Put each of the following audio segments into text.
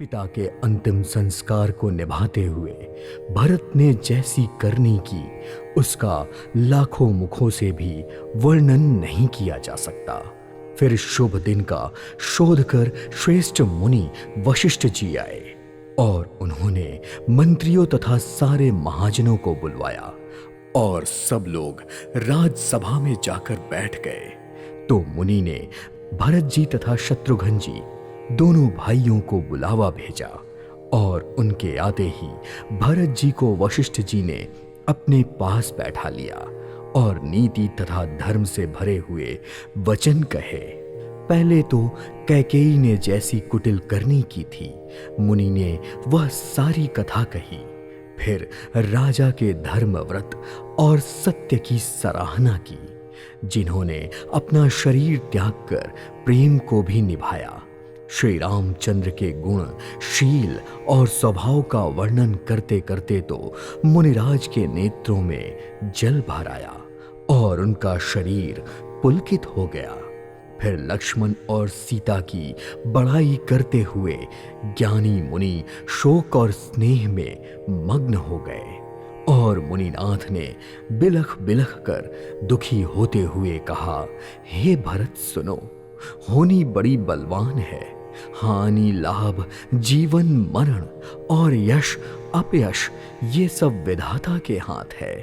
पिता के अंतिम संस्कार को निभाते हुए भरत ने जैसी करनी की उसका लाखों मुखों से भी वर्णन नहीं किया जा सकता। फिर शुभ दिन का शोध कर श्रेष्ठ मुनि वशिष्ठ जी आए और उन्होंने मंत्रियों तथा सारे महाजनों को बुलवाया और सब लोग राजसभा में जाकर बैठ गए। तो मुनि ने भरत जी तथा शत्रुघ्न जी दोनों भाइयों को बुलावा भेजा और उनके आते ही भरत जी को वशिष्ठ जी ने अपने पास बैठा लिया और नीति तथा धर्म से भरे हुए वचन कहे। पहले तो कैकेयी ने जैसी कुटिल करनी की थी, मुनि ने वह सारी कथा कही। फिर राजा के धर्म व्रत और सत्य की सराहना की, जिन्होंने अपना शरीर त्याग कर प्रेम को भी निभाया। श्री रामचंद्र के गुण, शील और स्वभाव का वर्णन करते करते तो मुनिराज के नेत्रों में जल भर आया और उनका शरीर पुलकित हो गया। फिर लक्ष्मण और सीता की बड़ाई करते हुए ज्ञानी मुनि शोक और स्नेह में मग्न हो गए और मुनिनाथ ने बिलख बिलख कर दुखी होते हुए कहा, हे भरत सुनो, होनी बड़ी बलवान है। हानि लाभ, जीवन मरण और यश अपयश ये सब विधाता के हाथ है।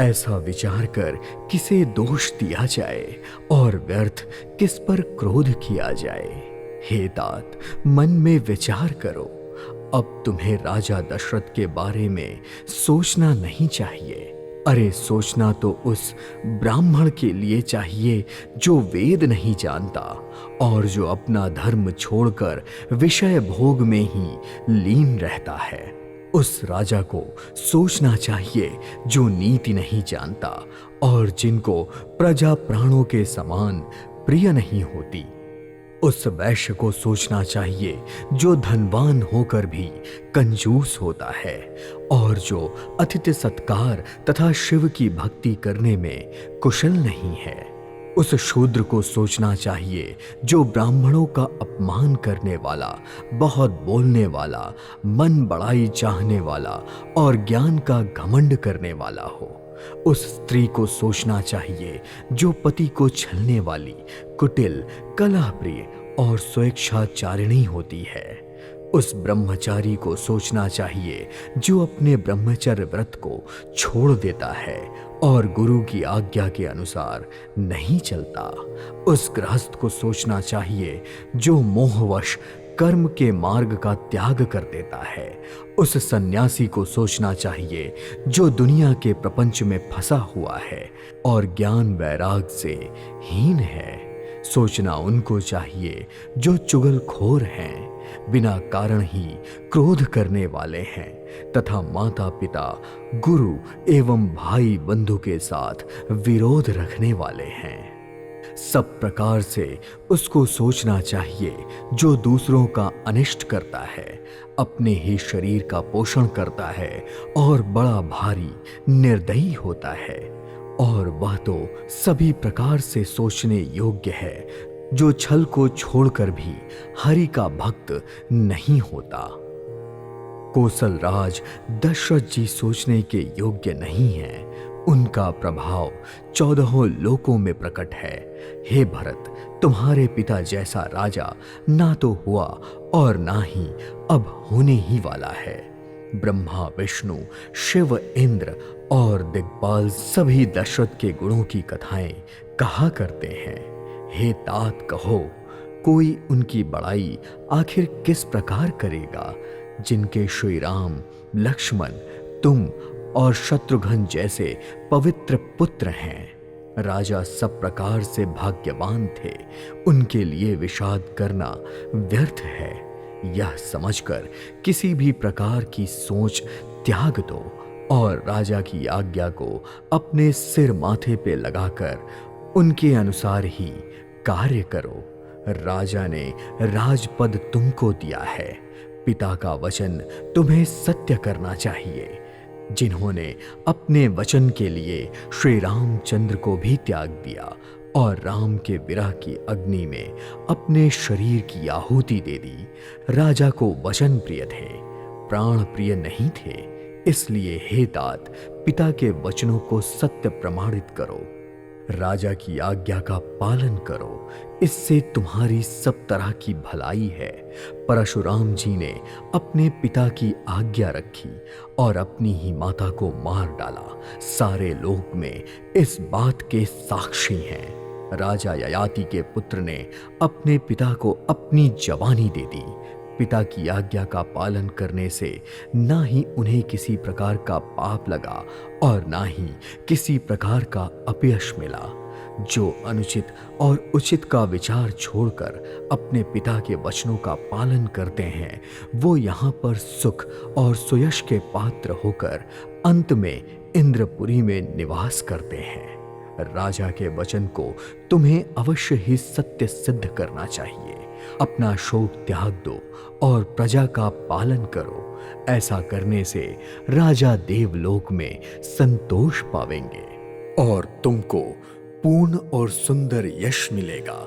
ऐसा विचार कर किसे दोष दिया जाए और व्यर्थ किस पर क्रोध किया जाए। हे तात, मन में विचार करो। अब तुम्हें राजा दशरथ के बारे में सोचना नहीं चाहिए। अरे सोचना तो उस ब्राह्मण के लिए चाहिए जो वेद नहीं जानता और जो अपना धर्म छोड़कर विषय भोग में ही लीन रहता है। उस राजा को सोचना चाहिए जो नीति नहीं जानता और जिनको प्रजा प्राणों के समान प्रिय नहीं होती। उस वैश्य को सोचना चाहिए जो धनवान होकर भी कंजूस होता है और जो अतिथि सत्कार तथा शिव की भक्ति करने में कुशल नहीं है। उस शूद्र को सोचना चाहिए जो ब्राह्मणों का अपमान करने वाला, बहुत बोलने वाला, मन बढ़ाई चाहने वाला और ज्ञान का घमंड करने वाला हो। उस स्त्री को सोचना चाहिए जो पति को छलने वाली, कुटिल, कलहप्रिय और स्वेच्छाचारिणी होती है। उस ब्रह्मचारी को सोचना चाहिए जो अपने ब्रह्मचर्य व्रत को छोड़ देता है और गुरु की आज्ञा के अनुसार नहीं चलता। उस गृहस्थ को सोचना चाहिए जो मोहवश कर्म के मार्ग का त्याग कर देता है। उस सन्यासी को सोचना चाहिए जो दुनिया के प्रपंच में फंसा हुआ है और ज्ञान वैराग से हीन है। सोचना उनको चाहिए जो चुगलखोर हैं, बिना कारण ही क्रोध करने वाले हैं तथा माता पिता, गुरु एवं भाई बंधु के साथ विरोध रखने वाले हैं। सब प्रकार से उसको सोचना चाहिए जो दूसरों का अनिष्ट करता है, अपने ही शरीर का पोषण करता है और बड़ा भारी निर्दयी होता है। और वह तो सभी प्रकार से सोचने योग्य है जो छल को छोड़कर भी हरि का भक्त नहीं होता। कौशल राज दशरथ जी सोचने के योग्य नहीं है। उनका प्रभाव 14 लोकों में प्रकट है। हे भरत, तुम्हारे पिता जैसा राजा ना तो हुआ और ना ही अब होने ही वाला है। ब्रह्मा, विष्णु, शिव, इंद्र और दिग्पाल सभी दशरथ के गुणों की कथाएं कहा करते हैं। हे तात कहो, कोई उनकी बड़ाई आखिर किस प्रकार करेगा जिनके श्री राम, लक्ष्मण, तुम और शत्रुघ्न जैसे पवित्र पुत्र हैं। राजा सब प्रकार से भाग्यवान थे, उनके लिए विषाद करना व्यर्थ है। यह समझकर किसी भी प्रकार की सोच त्याग दो और राजा की आज्ञा को अपने सिर माथे पे लगाकर उनके अनुसार ही कार्य करो। राजा ने राजपद तुमको दिया है, पिता का वचन तुम्हें सत्य करना चाहिए। जिन्होंने अपने वचन के लिए श्री रामचंद्र को भी त्याग दिया और राम के विरह की अग्नि में अपने शरीर की आहुति दे दी। राजा को वचन प्रिय थे, प्राण प्रिय नहीं थे। इसलिए हे तात, पिता के वचनों को सत्य प्रमाणित करो, राजा की आज्ञा का पालन करो, इससे तुम्हारी सब तरह की भलाई है। परशुराम जी ने अपने पिता की आज्ञा रखी और अपनी ही माता को मार डाला। सारे लोक में इस बात के साक्षी हैं। राजा ययाति के पुत्र ने अपने पिता को अपनी जवानी दे दी। पिता की आज्ञा का पालन करने से ना ही उन्हें किसी प्रकार का पाप लगा और ना ही किसी प्रकार का अपयश मिला। जो अनुचित और उचित का विचार छोड़कर अपने पिता के वचनों का पालन करते हैं, वो यहाँ पर सुख और सुयश के पात्र होकर अंत में इंद्रपुरी में निवास करते हैं। राजा के वचन को तुम्हें अवश्य ही सत्य सिद्ध करना चाहिए। अपना शोक त्याग दो और प्रजा का पालन करो। ऐसा करने से राजा देवलोक में संतोष पावेंगे और तुमको पूर्ण और सुंदर यश मिलेगा,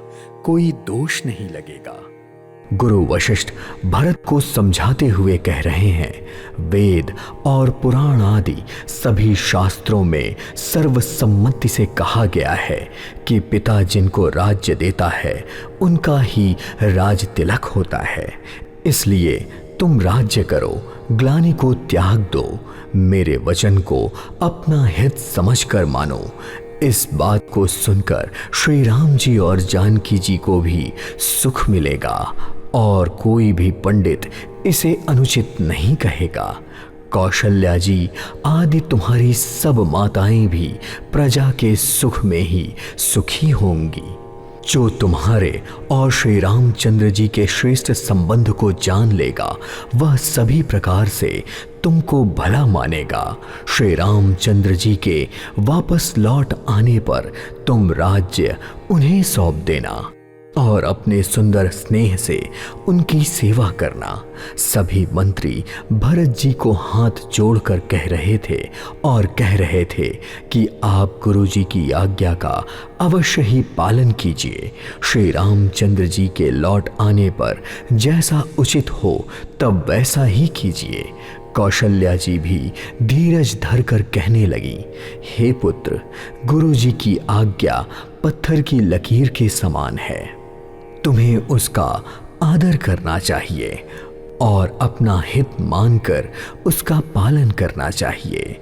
कोई दोष नहीं लगेगा। गुरु वशिष्ठ भरत को समझाते हुए कह रहे हैं, वेद और पुराण आदि सभी शास्त्रों में सर्वसम्मति से कहा गया है कि पिता जिनको राज्य देता है उनका ही राज तिलक होता है। इसलिए तुम राज्य करो, ग्लानि को त्याग दो, मेरे वचन को अपना हित समझकर मानो। इस बात को सुनकर श्री राम जी और जानकी जी को भी सुख मिलेगा और कोई भी पंडित इसे अनुचित नहीं कहेगा। कौशल्या जी आदि तुम्हारी सब माताएं भी प्रजा के सुख में ही सुखी होंगी। जो तुम्हारे और श्री रामचंद्र जी के श्रेष्ठ संबंध को जान लेगा, वह सभी प्रकार से तुमको भला मानेगा। श्री रामचंद्र जी के वापस लौट आने पर तुम राज्य उन्हें सौंप देना और अपने सुंदर स्नेह से उनकी सेवा करना। सभी मंत्री भरत जी को हाथ जोड़कर कह रहे थे और कह रहे थे कि आप गुरु जी की आज्ञा का अवश्य ही पालन कीजिए। श्री रामचंद्र जी के लौट आने पर जैसा उचित हो तब वैसा ही कीजिए। कौशल्या जी भी धीरज धरकर कहने लगी, हे पुत्र, गुरु जी की आज्ञा पत्थर की लकीर के समान है। तुम्हें उसका आदर करना चाहिए और अपना हित मानकर उसका पालन करना चाहिए।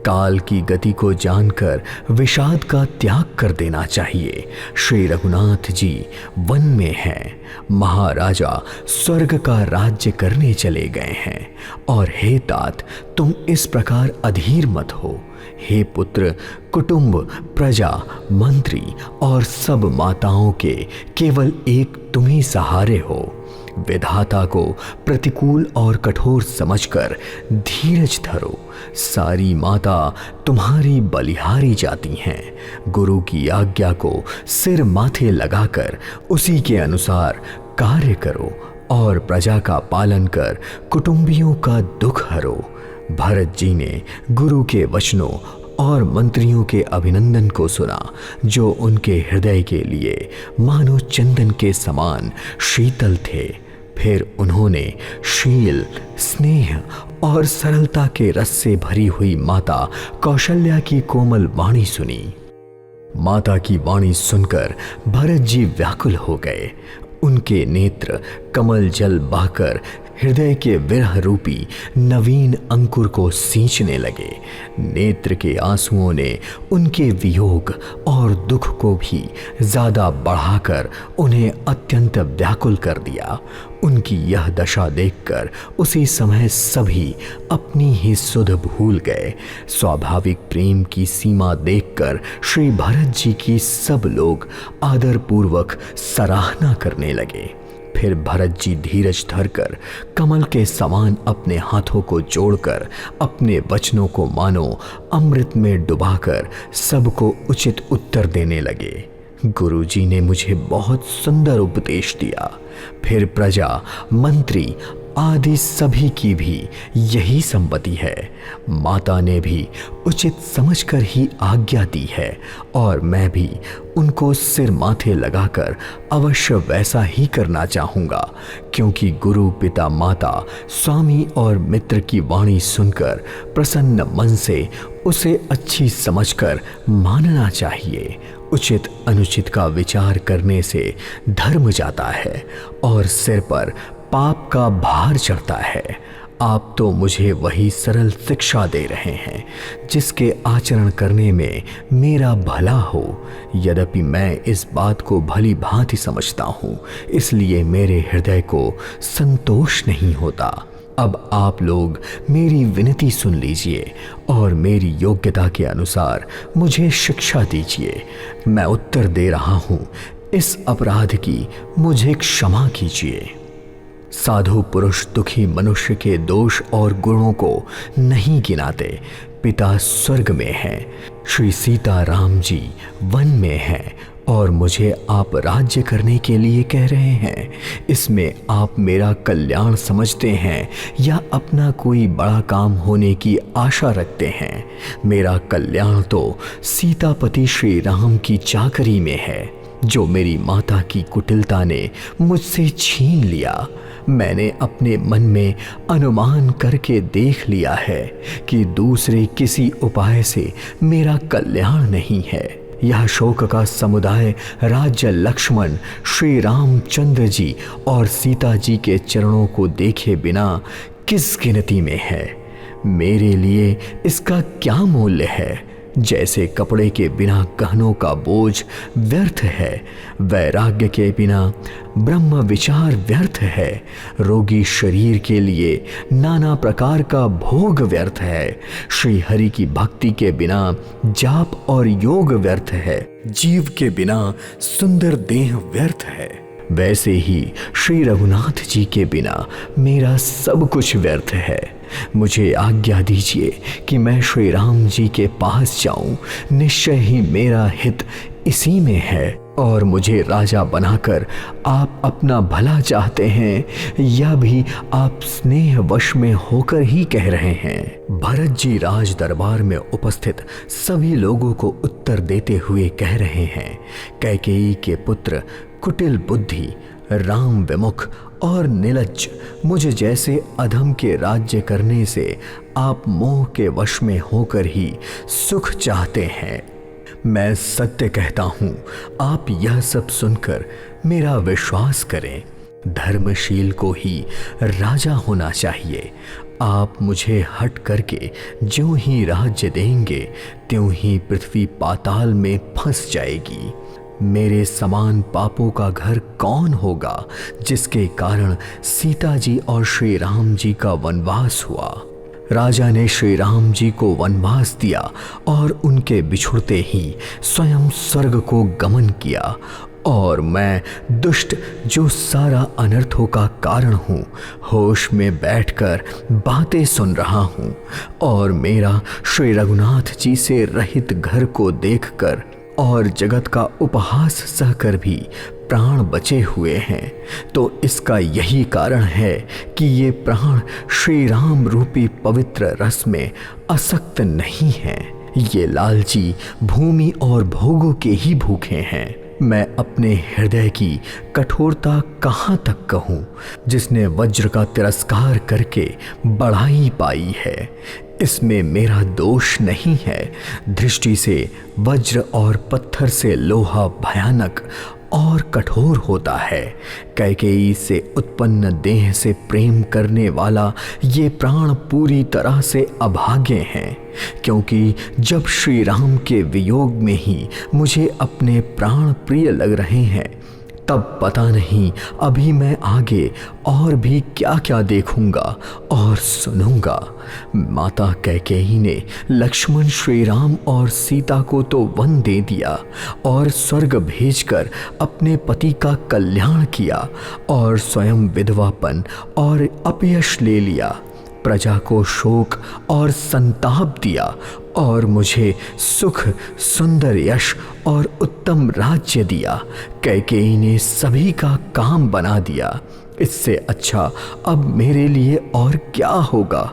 काल की गति को जानकर विषाद का त्याग कर देना चाहिए। श्री रघुनाथ जी वन में हैं, महाराजा स्वर्ग का राज्य करने चले गए हैं और हे तात, तुम इस प्रकार अधीर मत हो। हे पुत्र, कुटुंब, प्रजा, मंत्री और सब माताओं के केवल एक तुम ही सहारे हो। विधाता को प्रतिकूल और कठोर समझकर धीरज धरो। सारी माता तुम्हारी बलिहारी जाती हैं। गुरु की आज्ञा को सिर माथे लगाकर उसी के अनुसार कार्य करो और प्रजा का पालन कर कुटुंबियों का दुख हरो। भरत जी ने गुरु के वचनों और मंत्रियों के अभिनंदन को सुना, जो उनके हृदय के लिए मानो चंदन के समान शीतल थे। फिर उन्होंने शील, स्नेह और सरलता के रस से भरी हुई माता कौशल्या की कोमल वाणी सुनी। माता की वाणी सुनकर भरत जी व्याकुल हो गए। उनके नेत्र कमल जल बहकर हृदय के विरह रूपी नवीन अंकुर को सींचने लगे। नेत्र के आंसुओं ने उनके वियोग और दुख को भी ज्यादा बढ़ाकर उन्हें अत्यंत व्याकुल कर दिया। उनकी यह दशा देखकर उसी समय सभी अपनी ही सुध भूल गए। स्वाभाविक प्रेम की सीमा देखकर श्री भरत जी की सब लोग आदरपूर्वक सराहना करने लगे। फिर भरत जी धीरज धरकर कमल के समान अपने हाथों को जोड़कर अपने वचनों को मानो अमृत में डुबाकर सबको उचित उत्तर देने लगे। गुरु जी ने मुझे बहुत सुंदर उपदेश दिया। फिर प्रजा, मंत्री आदि सभी की भी यही संपत्ति है। माता ने भी उचित समझकर ही आज्ञा दी है और मैं भी उनको सिर माथे लगाकर अवश्य वैसा ही करना चाहूँगा, क्योंकि गुरु पिता माता स्वामी और मित्र की वाणी सुनकर प्रसन्न मन से उसे अच्छी समझकर मानना चाहिए। उचित अनुचित का विचार करने से धर्म जाता है और सिर पर पाप का भार चढ़ता है। आप तो मुझे वही सरल शिक्षा दे रहे हैं जिसके आचरण करने में मेरा भला हो। यद्यपि मैं इस बात को भली भांति समझता हूँ, इसलिए मेरे हृदय को संतोष नहीं होता। अब आप लोग मेरी विनती सुन लीजिए और मेरी योग्यता के अनुसार मुझे शिक्षा दीजिए। मैं उत्तर दे रहा हूँ, इस अपराध की मुझे क्षमा कीजिए। साधु पुरुष दुखी मनुष्य के दोष और गुणों को नहीं गिनाते। पिता स्वर्ग में हैं, श्री सीता राम जी वन में हैं और मुझे आप राज्य करने के लिए कह रहे हैं। इसमें आप मेरा कल्याण समझते हैं या अपना कोई बड़ा काम होने की आशा रखते हैं? मेरा कल्याण तो सीतापति श्री राम की चाकरी में है, जो मेरी माता की कुटिलता ने मुझसे छीन लिया। मैंने अपने मन में अनुमान करके देख लिया है कि दूसरे किसी उपाय से मेरा कल्याण नहीं है। यह शोक का समुदाय राज्य लक्ष्मण श्री रामचंद्र जी और सीता जी के चरणों को देखे बिना किस गिनती में है? मेरे लिए इसका क्या मूल्य है? जैसे कपड़े के बिना गहनों का बोझ व्यर्थ है, वैराग्य के बिना ब्रह्म विचार व्यर्थ है। रोगी शरीर के लिए नाना प्रकार का भोग व्यर्थ है। श्री हरि की भक्ति के बिना जाप और योग व्यर्थ है। जीव के बिना सुंदर देह व्यर्थ है। वैसे ही श्री रघुनाथ जी के बिना मेरा सब कुछ व्यर्थ है। मुझे आज्ञा दीजिए कि मैं श्री राम जी के पास जाऊं। निश्चय ही मेरा हित इसी में है और मुझे राजा बनाकर आप अपना भला चाहते हैं, या भी आप स्नेह वश में होकर ही कह रहे हैं? भरत जी राज दरबार में उपस्थित सभी लोगों को उत्तर देते हुए कह रहे हैं, कैकेयी के पुत्र कुटिल बुद्धि, राम विमुख और निर्लज्ज, मुझे जैसे अधम के राज्य करने से आप मोह के वश में होकर ही सुख चाहते हैं। मैं सत्य कहता हूँ, आप यह सब सुनकर मेरा विश्वास करें। धर्मशील को ही राजा होना चाहिए। आप मुझे हट करके ज्यों ही राज्य देंगे त्यों ही पृथ्वी पाताल में फंस जाएगी। मेरे समान पापों का घर कौन होगा जिसके कारण सीता जी और श्री राम जी का वनवास हुआ? राजा ने श्री राम जी को वनवास दिया और उनके बिछुड़ते ही स्वयं स्वर्ग को गमन किया, और मैं दुष्ट जो सारा अनर्थों का कारण हूँ, होश में बैठकर बातें सुन रहा हूँ और मेरा श्री रघुनाथ जी से रहित घर को देखकर और जगत का उपहास सहकर भी प्राण बचे हुए हैं, तो इसका यही कारण है कि ये प्राण श्री राम रूपी पवित्र रस में आसक्त नहीं हैं। ये लालची भूमि और भोगों के ही भूखे हैं। मैं अपने हृदय की कठोरता कहाँ तक कहूँ, जिसने वज्र का तिरस्कार करके बढ़ाई पाई है? इसमें मेरा दोष नहीं है। दृष्टि से वज्र और पत्थर से लोहा भयानक और कठोर होता है। कैकेयी से उत्पन्न देह से प्रेम करने वाला ये प्राण पूरी तरह से अभागे हैं, क्योंकि जब श्री राम के वियोग में ही मुझे अपने प्राण प्रिय लग रहे हैं, तब पता नहीं अभी मैं आगे और भी क्या क्या देखूंगा और सुनूंगा। माता कैकेयी ने लक्ष्मण श्री राम और सीता को तो वन दे दिया और स्वर्ग भेजकर अपने पति का कल्याण किया और स्वयं विधवापन और अपयश ले लिया। प्रजा को शोक और संताप दिया और मुझे सुख, सुंदर यश और उत्तम राज्य दिया। कैकेयी ने सभी का काम बना दिया। इससे अच्छा अब मेरे लिए और क्या होगा।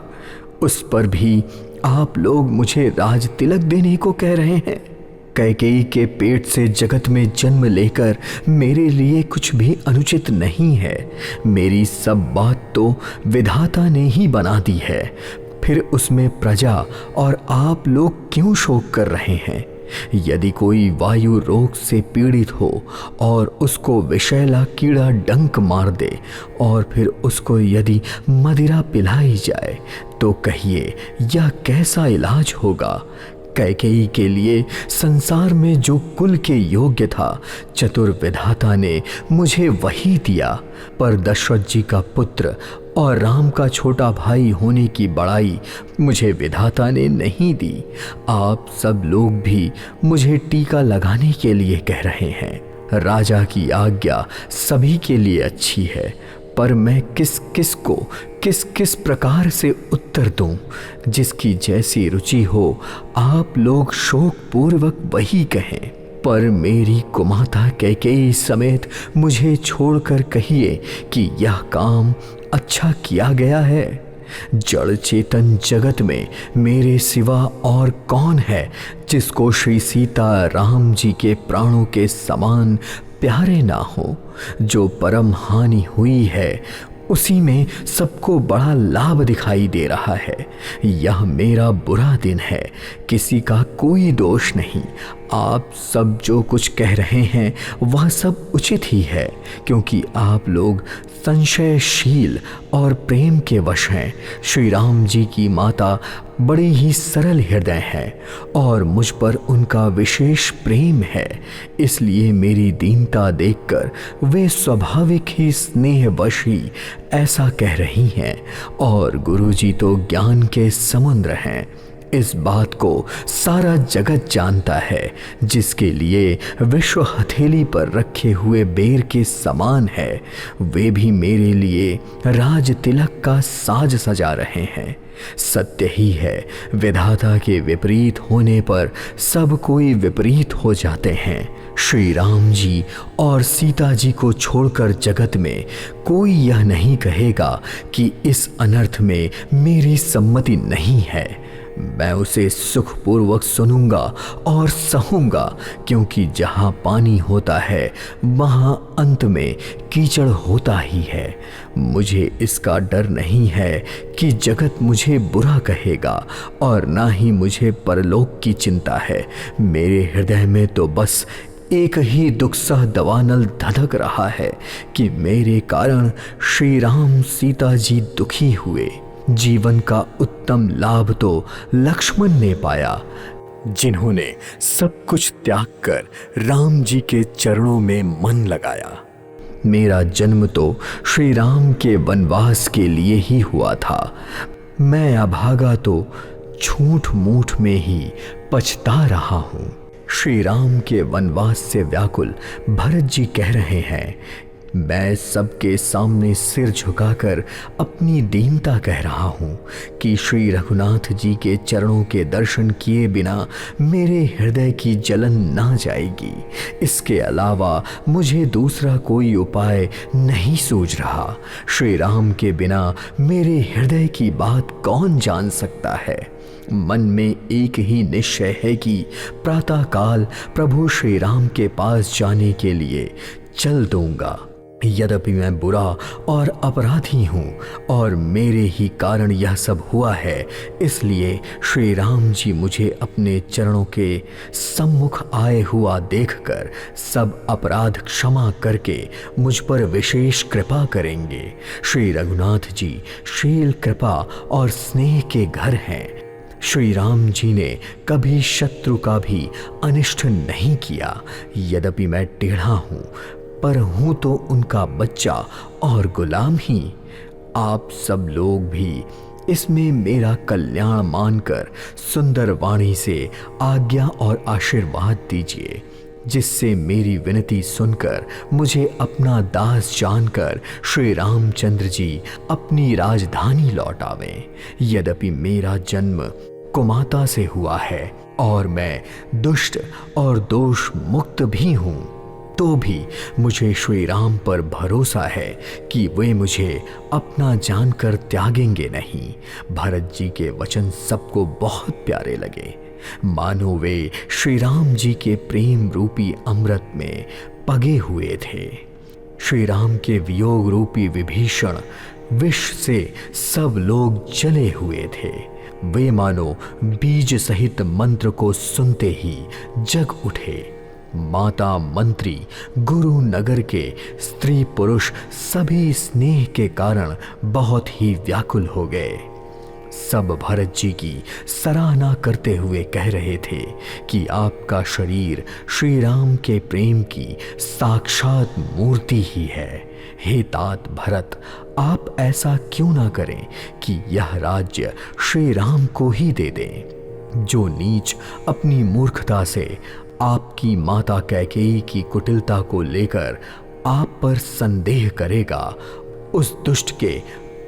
उस पर भी आप लोग मुझे राज तिलक देने को कह रहे हैं। कैकेयी के पेट से जगत में जन्म लेकर मेरे लिए कुछ भी अनुचित नहीं है। मेरी सब बात तो विधाता ने ही बना दी है, फिर उसमें प्रजा और आप लोग क्यों शोक कर रहे हैं। यदि कोई वायु रोग से पीड़ित हो और उसको विषैला कीड़ा डंक मार दे और फिर उसको यदि मदिरा पिलाई जाए तो कहिए यह कैसा इलाज होगा। कैकेयी के लिए संसार में जो कुल के योग्य था चतुर्विधाता ने मुझे वही दिया, पर दशरथ जी का पुत्र और राम का छोटा भाई होने की बड़ाई मुझे विधाता ने नहीं दी। आप सब लोग भी मुझे टीका लगाने के लिए कह रहे हैं। राजा की आज्ञा सभी के लिए अच्छी है, पर मैं किस किस को किस किस प्रकार से उत्तर दूं। जिसकी जैसी रुचि हो आप लोग शोक पूर्वक वही कहें, पर मेरी कुमाता कैकेयी समेत मुझे छोड़कर कहिए कि यह काम अच्छा किया गया है। जड़ चेतन जगत में मेरे सिवा और कौन है जिसको श्री सीता राम जी के प्राणों के समान प्यारे ना हो। जो परम हानि हुई है उसी में सबको बड़ा लाभ दिखाई दे रहा है। यह मेरा बुरा दिन है, किसी का कोई दोष नहीं। आप सब जो कुछ कह रहे हैं वह सब उचित ही है, क्योंकि आप लोग संशयशील और प्रेम के वश हैं। श्री राम जी की माता बड़ी ही सरल हृदय है और मुझ पर उनका विशेष प्रेम है, इसलिए मेरी दीनता देखकर वे स्वाभाविक ही स्नेहवश ही ऐसा कह रही हैं। और गुरुजी तो ज्ञान के समुद्र हैं, इस बात को सारा जगत जानता है। जिसके लिए विश्व हथेली पर रखे हुए बेर के समान है, वे भी मेरे लिए राज तिलक का साज सजा रहे हैं। सत्य ही है, विधाता के विपरीत होने पर सब कोई विपरीत हो जाते हैं। श्री राम जी और सीता जी को छोड़कर जगत में कोई यह नहीं कहेगा कि इस अनर्थ में मेरी सम्मति नहीं है। मैं उसे सुखपूर्वक सुनूंगा और सहूंगा, क्योंकि जहाँ पानी होता है वहाँ अंत में कीचड़ होता ही है। मुझे इसका डर नहीं है कि जगत मुझे बुरा कहेगा, और ना ही मुझे परलोक की चिंता है। मेरे हृदय में तो बस एक ही दुख सह दवानल धधक रहा है कि मेरे कारण श्री राम सीता जी दुखी हुए। जीवन का उत्तम लाभ तो लक्ष्मण ने पाया, जिन्होंने सब कुछ त्याग कर राम जी के चरणों में मन लगाया। मेरा जन्म तो श्री राम के वनवास के लिए ही हुआ था। मैं अभागा तो झूठ मूठ में ही पछता रहा हूँ। श्री राम के वनवास से व्याकुल भरत जी कह रहे हैं, मैं सबके सामने सिर झुकाकर अपनी दीनता कह रहा हूँ कि श्री रघुनाथ जी के चरणों के दर्शन किए बिना मेरे हृदय की जलन ना जाएगी। इसके अलावा मुझे दूसरा कोई उपाय नहीं सूझ रहा। श्री राम के बिना मेरे हृदय की बात कौन जान सकता है। मन में एक ही निश्चय है कि प्रातःकाल प्रभु श्री राम के पास जाने के लिए चल दूंगा। यद्यपि मैं बुरा और अपराधी हूँ और मेरे ही कारण यह सब हुआ है, इसलिए श्री राम जी मुझे अपने चरणों के सम्मुख आए हुआ देखकर सब अपराध क्षमा करके मुझ पर विशेष कृपा करेंगे। श्री रघुनाथ जी शील, कृपा और स्नेह के घर हैं। श्री राम जी ने कभी शत्रु का भी अनिष्ट नहीं किया। यद्यपि मैं टेढ़ा हूँ, पर हूँ तो उनका बच्चा और गुलाम ही। आप सब लोग भी इसमें मेरा कल्याण मानकर सुंदर वाणी से आज्ञा और आशीर्वाद दीजिए, जिससे मेरी विनती सुनकर मुझे अपना दास जानकर श्री रामचंद्र जी अपनी राजधानी लौट आवें। यद्यपि मेरा जन्म कुमाता से हुआ है और मैं दुष्ट और दोष मुक्त भी हूँ, तो भी मुझे श्री राम पर भरोसा है कि वे मुझे अपना जानकर त्यागेंगे नहीं। भरत जी के वचन सबको बहुत प्यारे लगे, मानो वे श्री राम जी के प्रेम रूपी अमृत में पगे हुए थे। श्री राम के वियोग रूपी विभीषण विष से सब लोग जले हुए थे। वे मानो बीज सहित मंत्र को सुनते ही जग उठे। माता, मंत्री, गुरु, नगर के स्त्री पुरुष सभी स्नेह के कारण बहुत ही व्याकुल हो गए। सब भरत जी की सराहना करते हुए कह रहे थे कि आपका शरीर श्री राम के प्रेम की साक्षात मूर्ति ही है। हे तात भरत, आप ऐसा क्यों ना करें कि यह राज्य श्री राम को ही दे दें। जो नीच अपनी मूर्खता से आपकी माता कैकेयी की कुटिलता को लेकर आप पर संदेह करेगा, उस दुष्ट के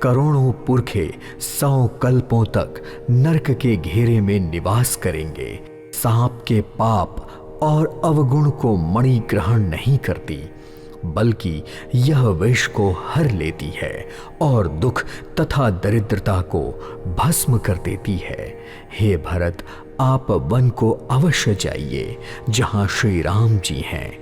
करोड़ों पुरखे 100 कल्पों तक नरक के घेरे में निवास करेंगे। सांप के पाप और अवगुण को मणि ग्रहण नहीं करती, बल्कि यह विष को हर लेती है और दुख तथा दरिद्रता को भस्म कर देती है। हे भरत, आप वन को अवश्य जाइए जहां श्री राम जी हैं।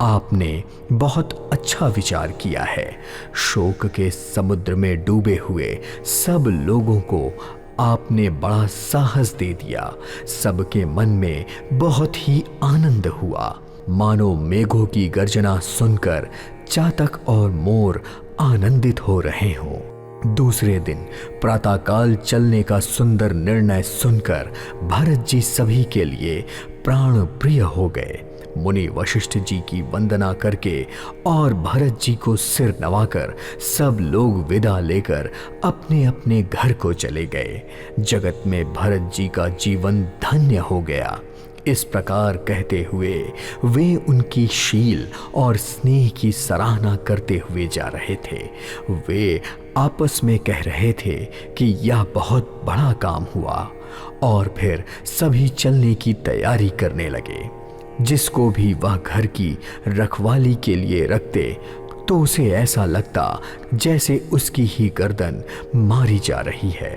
आपने बहुत अच्छा विचार किया है। शोक के समुद्र में डूबे हुए सब लोगों को आपने बड़ा साहस दे दिया। सबके मन में बहुत ही आनंद हुआ, मानो मेघों की गर्जना सुनकर चातक और मोर आनंदित हो रहे हों। दूसरे दिन प्रातःकाल चलने का सुंदर निर्णय सुनकर भरत जी सभी के लिए प्राण प्रिय हो गए। मुनि वशिष्ठ जी की वंदना करके और भरत जी को सिर नवाकर सब लोग विदा लेकर अपने अपने घर को चले गए। जगत में भरत जी का जीवन धन्य हो गया। इस प्रकार कहते हुए वे उनकी शील और स्नेह की सराहना करते हुए जा रहे थे। वे आपस में कह रहे थे कि यह बहुत बड़ा काम हुआ, और फिर सभी चलने की तैयारी करने लगे। जिसको भी वह घर की रखवाली के लिए रखते तो उसे ऐसा लगता जैसे उसकी ही गर्दन मारी जा रही है।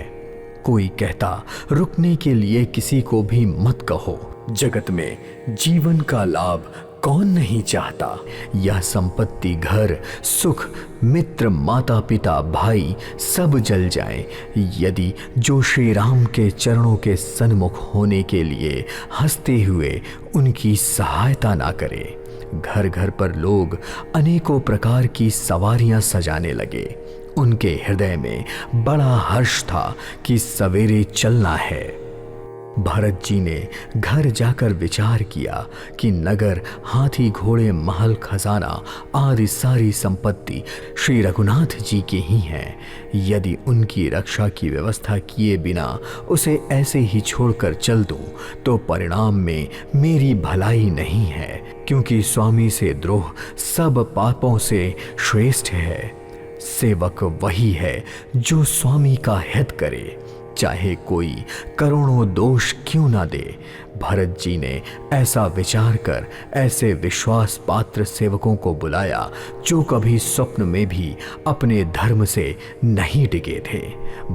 कोई कहता, रुकने के लिए किसी को भी मत कहो। जगत में जीवन का लाभ कौन नहीं चाहता। यह संपत्ति, घर, सुख, मित्र, माता पिता, भाई सब जल जाएं, यदि जो श्री राम के चरणों के सन्मुख होने के लिए हंसते हुए उनकी सहायता ना करे। घर घर पर लोग अनेकों प्रकार की सवारियां सजाने लगे। उनके हृदय में बड़ा हर्ष था कि सवेरे चलना है। भरत जी ने घर जाकर विचार किया कि नगर, हाथी, घोड़े, महल, खजाना आदि सारी संपत्ति श्री रघुनाथ जी की ही है। यदि उनकी रक्षा की व्यवस्था किए बिना उसे ऐसे ही छोड़कर चल दूं तो परिणाम में मेरी भलाई नहीं है, क्योंकि स्वामी से द्रोह सब पापों से श्रेष्ठ है। सेवक वही है जो स्वामी का हित करे, चाहे कोई करोड़ों दोष क्यों ना दे। भरत जी ने ऐसा विचार कर ऐसे विश्वास पात्र सेवकों को बुलाया जो कभी स्वप्न में भी अपने धर्म से नहीं डिगे थे।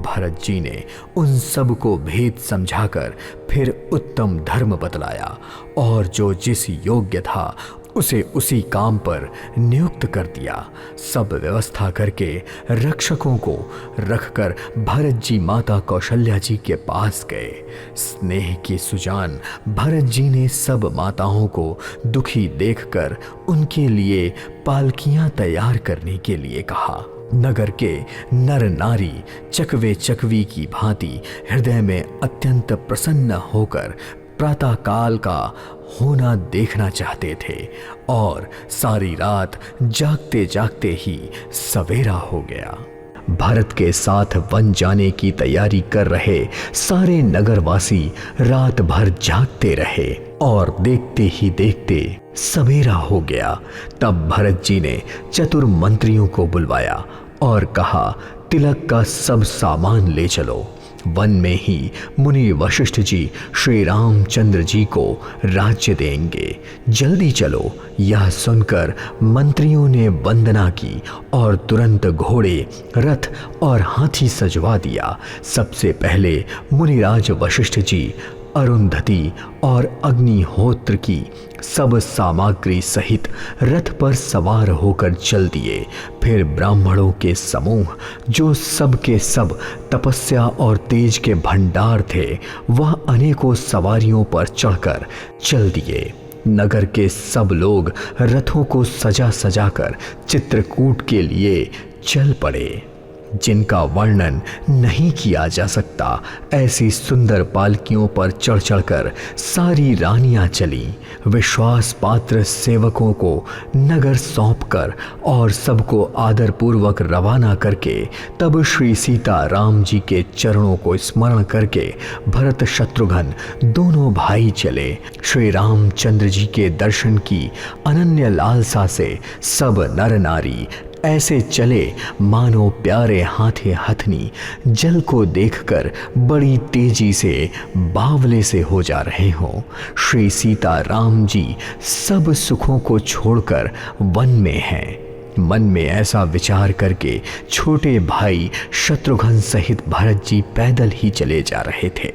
भरत जी ने उन सब को भेद समझाकर फिर उत्तम धर्म बतलाया और जो जिस योग्य था उसे उसी काम पर नियुक्त कर दिया। सब व्यवस्था करके रक्षकों को रखकर भरत जी माता कौशल्या जी के पास गए। स्नेह की सुजान भरत जी ने सब माताओं को दुखी देखकर उनके लिए पालकियां तैयार करने के लिए कहा। नगर के नर नारी चकवे चकवी की भांति हृदय में अत्यंत प्रसन्न होकर प्रातः काल का होना देखना चाहते थे, और सारी रात जागते जागते ही सवेरा हो गया। भारत के साथ वन जाने की तैयारी कर रहे सारे नगरवासी रात भर जागते रहे और देखते ही देखते सवेरा हो गया। तब भरत जी ने चतुर मंत्रियों को बुलवाया और कहा, तिलक का सब सामान ले चलो वन में ही मुनि वशिष्ठ जी श्री रामचंद्र जी को राज्य देंगे, जल्दी चलो। यह सुनकर मंत्रियों ने वंदना की और तुरंत घोड़े, रथ और हाथी सजवा दिया। सबसे पहले मुनिराज वशिष्ठ जी अरुंधति और अग्निहोत्र की सब सामग्री सहित रथ पर सवार होकर चल दिए। फिर ब्राह्मणों के समूह, जो सब के सब तपस्या और तेज के भंडार थे, वह अनेकों सवारियों पर चढ़कर चल दिए। नगर के सब लोग रथों को सजा सजाकर चित्रकूट के लिए चल पड़े, जिनका वर्णन नहीं किया जा सकता। ऐसी सुंदर पालकियों पर चढ़ चढ़कर सारी रानियां चली। विश्वास पात्र सेवकों को नगर सौंपकर और सबको आदर पूर्वक रवाना करके तब श्री सीता राम जी के चरणों को स्मरण करके भरत शत्रुघ्न दोनों भाई चले। श्री रामचंद्र जी के दर्शन की अनन्य लालसा से सब नर नारी ऐसे चले मानो प्यारे हाथे हथनी जल को देखकर बड़ी तेजी से बावले से हो जा रहे हों। श्री सीता राम जी सब सुखों को छोड़कर वन में हैं। मन में ऐसा विचार करके छोटे भाई शत्रुघ्न सहित भरत जी पैदल ही चले जा रहे थे।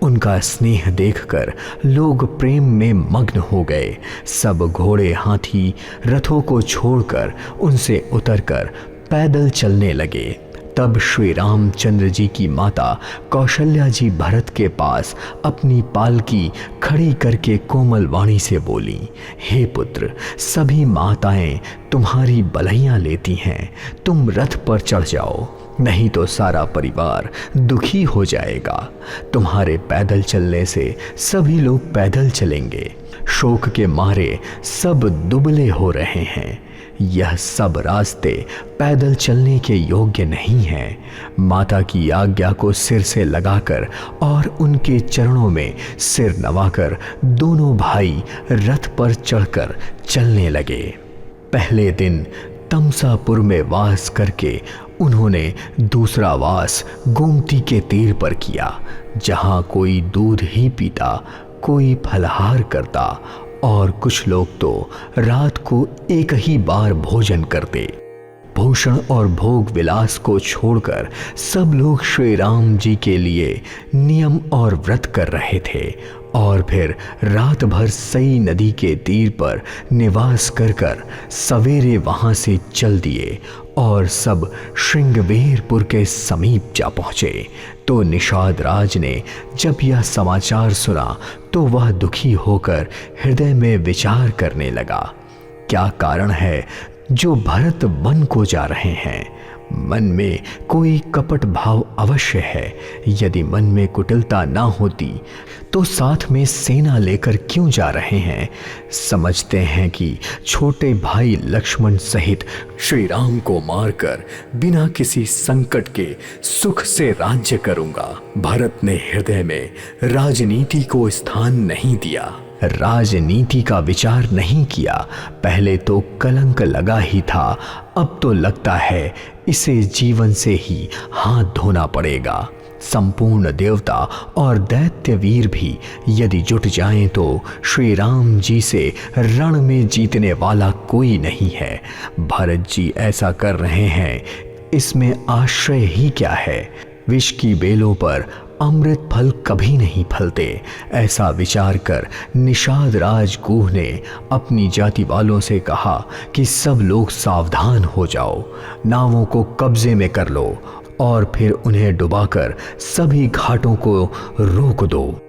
उनका स्नेह देखकर लोग प्रेम में मग्न हो गए। सब घोड़े, हाथी, रथों को छोड़कर उनसे उतरकर पैदल चलने लगे। तब श्री रामचंद्र जी की माता कौशल्या जी भरत के पास अपनी पालकी खड़ी करके कोमल वाणी से बोली, हे पुत्र, सभी माताएं तुम्हारी बलैया लेती हैं, तुम रथ पर चढ़ जाओ, नहीं तो सारा परिवार दुखी हो जाएगा। तुम्हारे पैदल चलने से सभी लोग पैदल चलेंगे। शोक के मारे सब दुबले हो रहे हैं। यह सब रास्ते पैदल चलने के योग्य नहीं हैं। माता की आज्ञा को सिर से लगाकर और उनके चरणों में सिर नवाकर दोनों भाई रथ पर चढ़कर चलने लगे। पहले दिन तमसापुर में वास करके उन्होंने दूसरा वास गोमती के तीर पर किया, जहां कोई दूध ही पीता, कोई फलहार करता और कुछ लोग तो रात को एक ही बार भोजन करते। भूषण और भोग विलास को छोड़कर सब लोग श्री राम जी के लिए नियम और व्रत कर रहे थे और फिर रात भर सई नदी के तीर पर निवास कर सवेरे वहां से चल दिए और सब श्रृंगवेरपुर के समीप जा पहुंचे। तो निषाद राज ने जब यह समाचार सुना तो वह दुखी होकर हृदय में विचार करने लगा, क्या कारण है जो भरत वन को जा रहे हैं। मन में कोई कपट भाव अवश्य है। यदि मन में कुटिलता ना होती तो साथ में सेना लेकर क्यों जा रहे हैं। समझते हैं कि छोटे भाई लक्ष्मण सहित श्री राम को मारकर बिना किसी संकट के सुख से राज्य करूंगा। भरत ने हृदय में राजनीति को स्थान नहीं दिया, राजनीति का विचार नहीं किया। पहले तो कलंक लगा ही था, अब तो लगता है इसे जीवन से ही हाथ धोना पड़ेगा। संपूर्ण देवता और दैत्य वीर भी यदि जुट जाएं तो श्री राम जी से रण में जीतने वाला कोई नहीं है। भरत जी ऐसा कर रहे हैं, इसमें आश्चर्य ही क्या है। विष की बेलों पर अमृत फल कभी नहीं फलते। ऐसा विचार कर निषाद राज गुह ने अपनी जाति वालों से कहा कि सब लोग सावधान हो जाओ, नावों को कब्जे में कर लो और फिर उन्हें डुबाकर सभी घाटों को रोक दो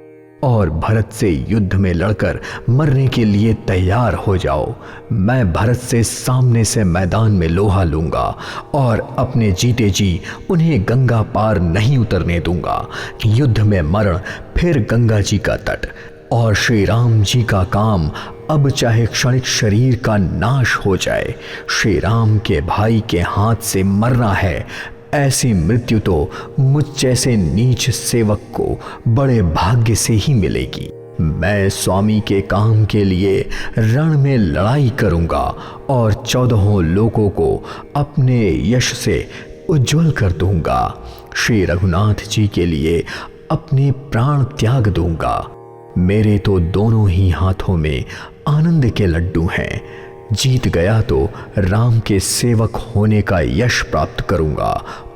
और भरत से युद्ध में लड़कर मरने के लिए तैयार हो जाओ। मैं भरत से सामने से मैदान में लोहा लूंगा और अपने जीते जी उन्हें गंगा पार नहीं उतरने दूंगा। युद्ध में मरण, फिर गंगा जी का तट और श्री राम जी का काम। अब चाहे क्षणिक शरीर का नाश हो जाए, श्री राम के भाई के हाथ से मरना है। ऐसी मृत्यु तो मुझ जैसे नीच सेवक को बड़े भाग्य से ही मिलेगी। मैं स्वामी के काम के लिए रण में लड़ाई करूंगा और 14 लोगों को अपने यश से उज्जवल कर दूंगा। श्री रघुनाथ जी के लिए अपने प्राण त्याग दूंगा। मेरे तो दोनों ही हाथों में आनंद के लड्डू हैं। जीत गया तो राम के सेवक होने का यश प्राप्त करूंगा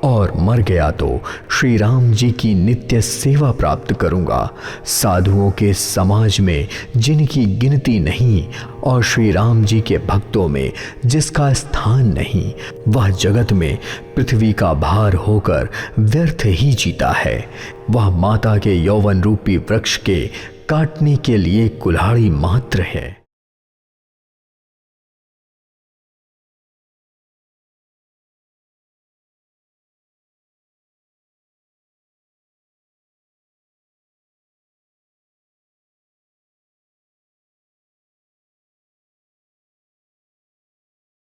और मर गया तो श्री राम जी की नित्य सेवा प्राप्त करूंगा। साधुओं के समाज में जिनकी गिनती नहीं और श्री राम जी के भक्तों में जिसका स्थान नहीं, वह जगत में पृथ्वी का भार होकर व्यर्थ ही जीता है। वह माता के यौवन रूपी वृक्ष के काटने के लिए कुल्हाड़ी मात्र है।